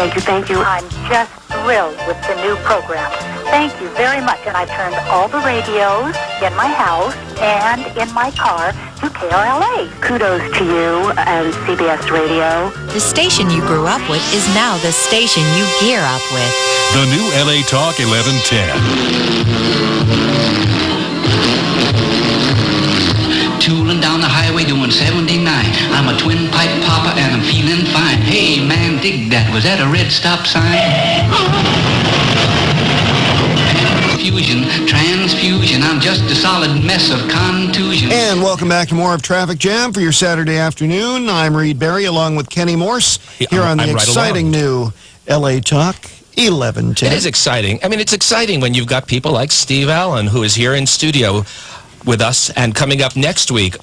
Thank you. I'm just thrilled with the new program. Thank you very much. And I turned all the radios in my house and in my car to KRLA. Kudos to you and CBS Radio. The station you grew up with is now the station you gear up with. The new LA Talk 1110. Tooling down the highway doing 79. I'm a twin pipe papa and I'm feeling fine. Hey man, dig that. Was that a red stop sign? Transfusion, I'm just a solid mess of contusion. And welcome back to more of Traffic Jam for your Saturday afternoon. I'm Reed Berry along with Kenny Morse here on the exciting new LA Talk 1110. It is exciting. I mean, it's exciting when you've got people like Steve Allen, who is here in studio with us, and coming up next week,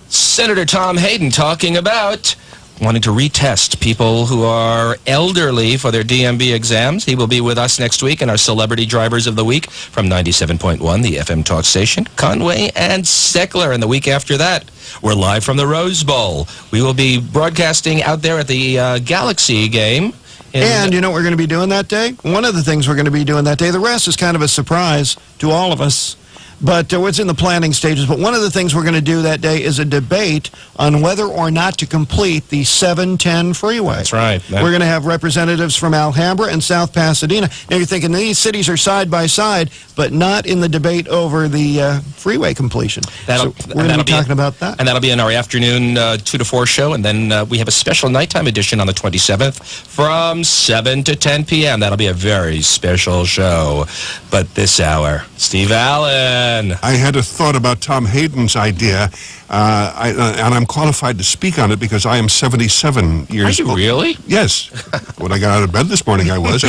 Senator Tom Hayden talking about wanting to retest people who are elderly for their DMV exams. He will be with us next week in our Celebrity Drivers of the Week from 97.1, the FM talk station, Conway and Steckler. And the week after that, we're live from the Rose Bowl. We will be broadcasting out there at the Galaxy game. And you know what we're going to be doing that day? One of the things we're going to be doing that day, the rest is kind of a surprise to all of us. But it's in the planning stages. But one of the things we're going to do that day is a debate on whether or not to complete the 710 freeway. That's right. We're going to have representatives from Alhambra and South Pasadena. Now you're thinking these cities are side by side, but not in the debate over the freeway completion. So we're going to be talking about that. And that'll be in our afternoon 2 to 4 show. And then we have a special nighttime edition on the 27th from 7 to 10 p.m. That'll be a very special show. But this hour, Steve Allen. I had a thought about Tom Hayden's idea, and I'm qualified to speak on it because I am 77 years old. Are you really? Yes. When I got out of bed this morning, I was.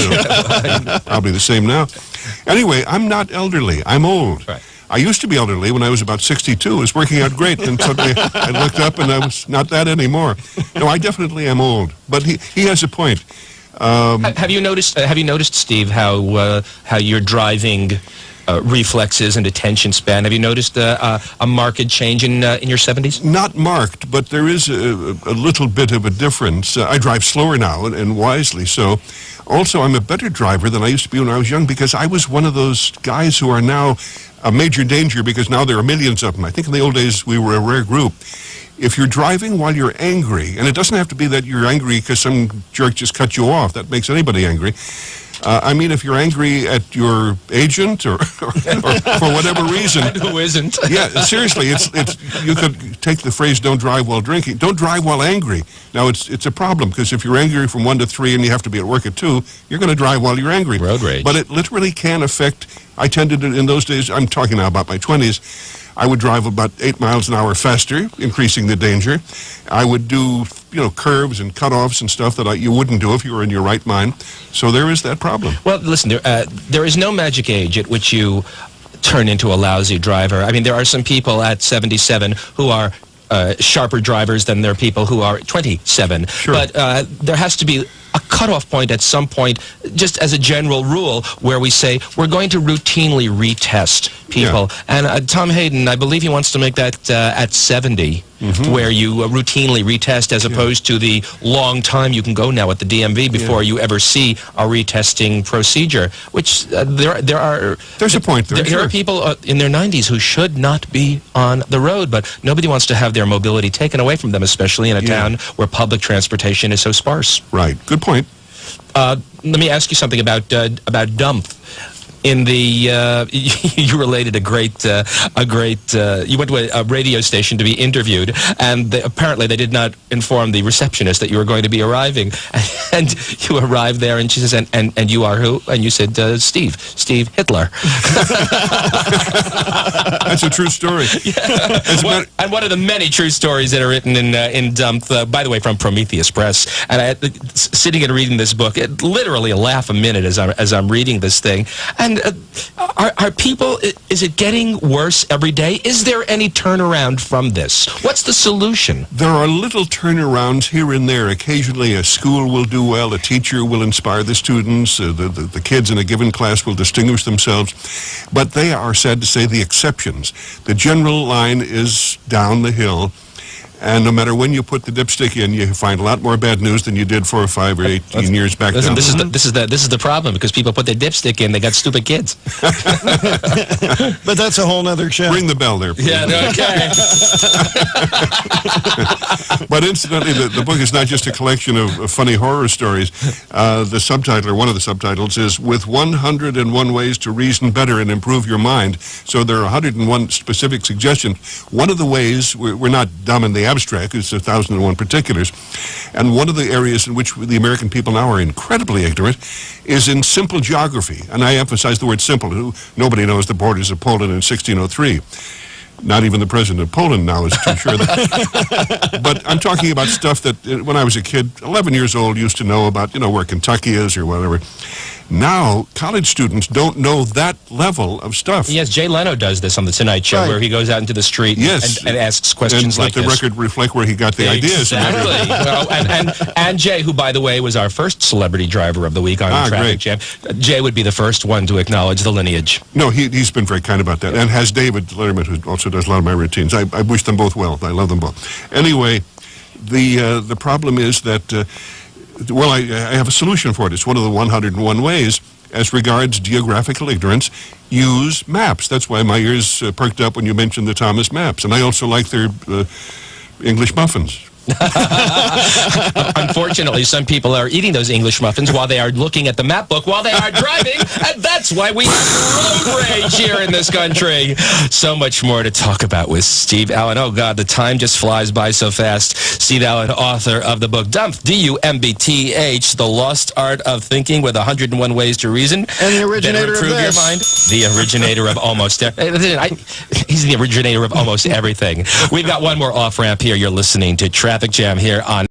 Probably the same now. Anyway, I'm not elderly. I'm old. Right. I used to be elderly when I was about 62. It was working out great, and suddenly I looked up and I was not that anymore. No, I definitely am old, but he has a point. Have you noticed, Steve, how your driving reflexes and attention span? Have you noticed a marked change in your 70s? Not marked, but there is a little bit of a difference. I drive slower now, and wisely so. Also, I'm a better driver than I used to be when I was young because I was one of those guys who are now a major danger because now there are millions of them. I think in the old days we were a rare group. If you're driving while you're angry, and it doesn't have to be that you're angry because some jerk just cut you off. That makes anybody angry. I mean, if you're angry at your agent or for whatever reason. Who isn't? Yeah, seriously, it's you could take the phrase "don't drive while drinking." Don't drive while angry. Now, it's a problem because if you're angry from 1 to 3 and you have to be at work at 2, you're going to drive while you're angry. Road rage. But it literally can affect. I tended to, in those days, I'm talking now about my 20s, I would drive about 8 miles an hour faster, increasing the danger. I would do, curves and cutoffs and stuff that you wouldn't do if you were in your right mind. So there is that problem. Well, listen, there is no magic age at which you turn into a lousy driver. I mean, there are some people at 77 who are sharper drivers than there are people who are 27. Sure. But there has to be a cutoff point at some point, just as a general rule, where we say we're going to routinely retest people. Yeah. And Tom Hayden, I believe he wants to make that at 70, where you routinely retest as opposed to the long time you can go now at the DMV before you ever see a retesting procedure, which there's a point there. There are people in their 90s who should not be on the road, but nobody wants to have their mobility taken away from them, especially in a town where public transportation is so sparse. Right. Good point. Let me ask you something about dump. In the you related a great you went to a radio station to be interviewed, and apparently they did not inform the receptionist that you were going to be arriving, and you arrived there and she says, and you are who? And you said Steve Hitler. That's a true story. Yeah. And one of the many true stories that are written in Dump, by the way, from Prometheus Press. And sitting and reading this book, it literally laugh a minute as I'm reading this thing. And are people, is it getting worse every day? Is there any turnaround from this? What's the solution? There are little turnarounds here and there. Occasionally a school will do well, a teacher will inspire the students, the kids in a given class will distinguish themselves. But they are, sad to say, the exceptions. The general line is down the hill. And no matter when you put the dipstick in, you find a lot more bad news than you did 4 or 5 or 18 years back Listen, then. this is the problem, because people put their dipstick in, they got stupid kids. But that's a whole nother show. Ring the bell there, please. Yeah, okay. But incidentally, the book is not just a collection of funny horror stories. The subtitle, or one of the subtitles, is With 101 Ways to Reason Better and Improve Your Mind. So there are 101 specific suggestions. One of the ways, we're not dumb in the abstract, it's 1,001 particulars. And one of the areas in which the American people now are incredibly ignorant is in simple geography. And I emphasize the word simple. Nobody knows the borders of Poland in 1603. Not even the president of Poland now is too sure of that. But I'm talking about stuff that when I was a kid, 11 years old, used to know about, where Kentucky is or whatever. Now, college students don't know that level of stuff. Yes, Jay Leno does this on The Tonight Show, Right. where he goes out into the street and asks questions and like let the this. record reflect where he got the ideas. Exactly. Well, and Jay, who, by the way, was our first celebrity driver of the week on Traffic Jam. Jay would be the first one to acknowledge the lineage. No, he's been very kind about that. And has David Letterman, who also does a lot of my routines. I wish them both well. I love them both. Anyway, the problem is that... Well, I have a solution for it. It's one of the 101 ways. As regards geographical ignorance, use maps. That's why my ears perked up when you mentioned the Thomas maps. And I also like their English muffins. Unfortunately, some people are eating those English muffins while they are looking at the map book while they are driving, and that's why we have road rage here in this country. So much more to talk about with Steve Allen. Oh, God, the time just flies by so fast. Steve Allen, author of the book Dumbth, D-U-M-B-T-H, The Lost Art of Thinking with 101 Ways to Reason. And the originator of Better improve this. your mind. The originator of almost... he's the originator of almost everything. We've got one more off-ramp here. You're listening to Traffic Jam here on